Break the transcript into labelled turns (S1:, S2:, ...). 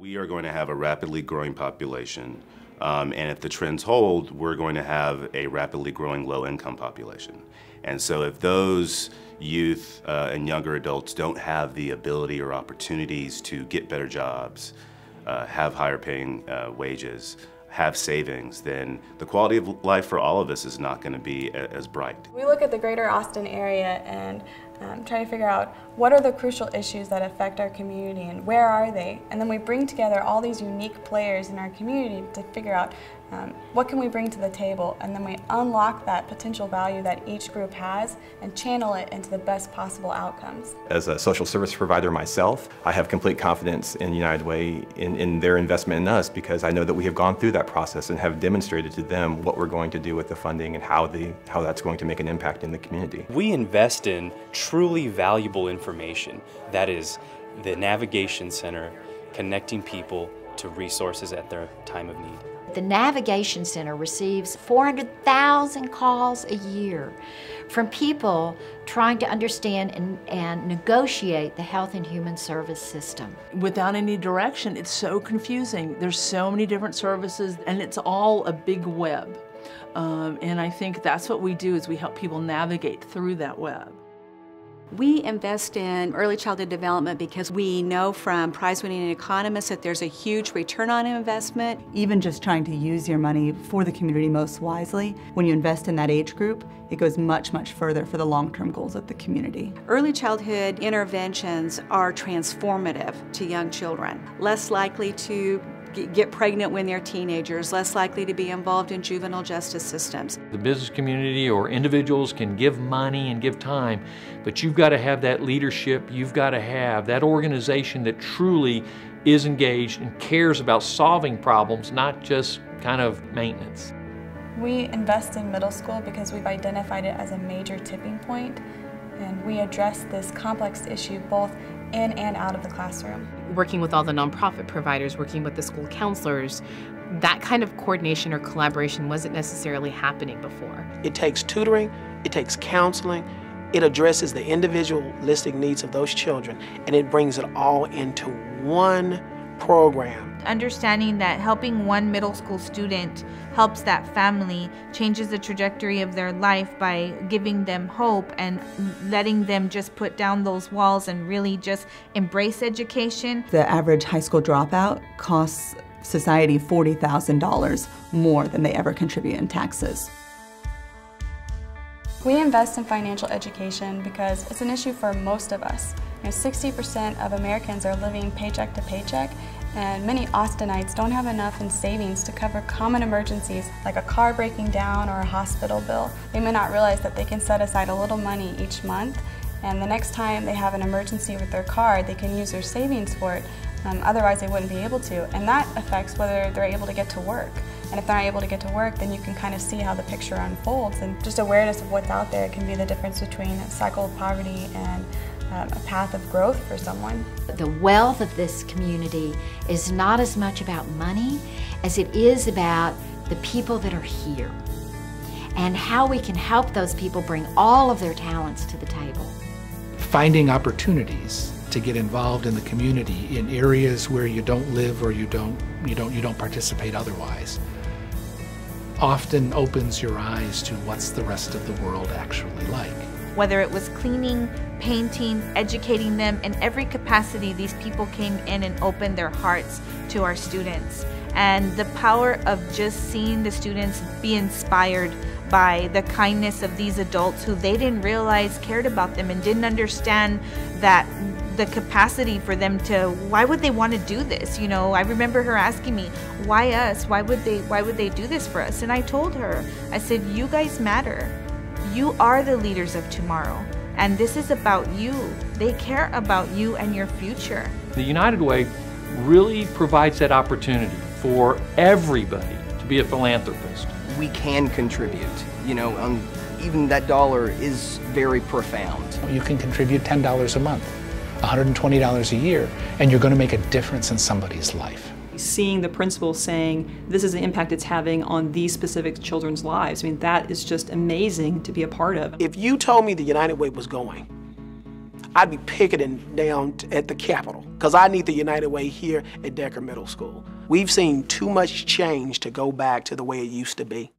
S1: We are going to have a rapidly growing population, and if the trends hold, we're going to have a rapidly growing low-income population. And so if those youth and younger adults don't have the ability or opportunities to get better jobs, have higher paying wages, have savings, then the quality of life for all of us is not going to be as bright.
S2: We look at the greater Austin area and try to figure out what are the crucial issues that affect our community and where are they, and then we bring together all these unique players in our community to figure out what can we bring to the table, and then we unlock that potential value that each group has and channel it into the best possible outcomes.
S3: As a social service provider myself, I have complete confidence in United Way in their investment in us, because I know that we have gone through that process and have demonstrated to them what we're going to do with the funding and how that's going to make an impact in the community.
S4: We invest in truly valuable information. That is the Navigation Center connecting people to resources at their time of need.
S5: The Navigation Center receives 400,000 calls a year from people trying to understand and negotiate the health and human service system.
S6: Without any direction, it's so confusing. There's so many different services, and it's all a big web. And I think that's what we do, is we help people navigate through that web.
S7: We invest in early childhood development because we know from prize-winning economists that there's a huge return on investment.
S8: Even just trying to use your money for the community most wisely, when you invest in that age group, it goes much, much further for the long-term goals of the community.
S7: Early childhood interventions are transformative to young children, less likely to get pregnant when they're teenagers, less likely to be involved in juvenile justice systems.
S9: The business community or individuals can give money and give time, but you've got to have that leadership, you've got to have that organization that truly is engaged and cares about solving problems, not just kind of maintenance.
S2: We invest in middle school because we've identified it as a major tipping point, and we address this complex issue both in and out of the classroom.
S10: Working with all the nonprofit providers, working with the school counselors, that kind of coordination or collaboration wasn't necessarily happening before.
S11: It takes tutoring, it takes counseling, it addresses the individualistic needs of those children, and it brings it all into one program.
S12: Understanding that helping one middle school student helps that family, changes the trajectory of their life by giving them hope and letting them just put down those walls and really just embrace education.
S8: The average high school dropout costs society $40,000 more than they ever contribute in taxes.
S2: We invest in financial education because it's an issue for most of us. 60% of Americans are living paycheck to paycheck, and many Austinites don't have enough in savings to cover common emergencies like a car breaking down or a hospital bill. They may not realize that they can set aside a little money each month, and the next time they have an emergency with their car, they can use their savings for it. Otherwise, they wouldn't be able to, and that affects whether they're able to get to work. And if they're not able to get to work, then you can kind of see how the picture unfolds, and just awareness of what's out there can be the difference between a cycle of poverty and a path of growth for someone.
S5: The wealth of this community is not as much about money as it is about the people that are here and how we can help those people bring all of their talents to the table.
S13: Finding opportunities to get involved in the community in areas where you don't live or you don't participate otherwise often opens your eyes to what's the rest of the world actually like.
S12: Whether it was cleaning, painting, educating them, in every capacity these people came in and opened their hearts to our students. And the power of just seeing the students be inspired by the kindness of these adults who they didn't realize cared about them and didn't understand that the capacity for them to, why would they want to do this? I remember her asking me, why us? Why would they do this for us? And I told her, I said, you guys matter. You are the leaders of tomorrow, and this is about you. They care about you and your future.
S9: The United Way really provides that opportunity for everybody to be a philanthropist.
S14: We can contribute, even that dollar is very profound.
S13: You can contribute $10 a month, $120 a year, and you're going to make a difference in somebody's life.
S15: Seeing the principal saying, this is the impact it's having on these specific children's lives, that is just amazing to be a part of.
S11: If you told me the United Way was going, I'd be picketing down at the Capitol because I need the United Way here at Decker Middle School. We've seen too much change to go back to the way it used to be.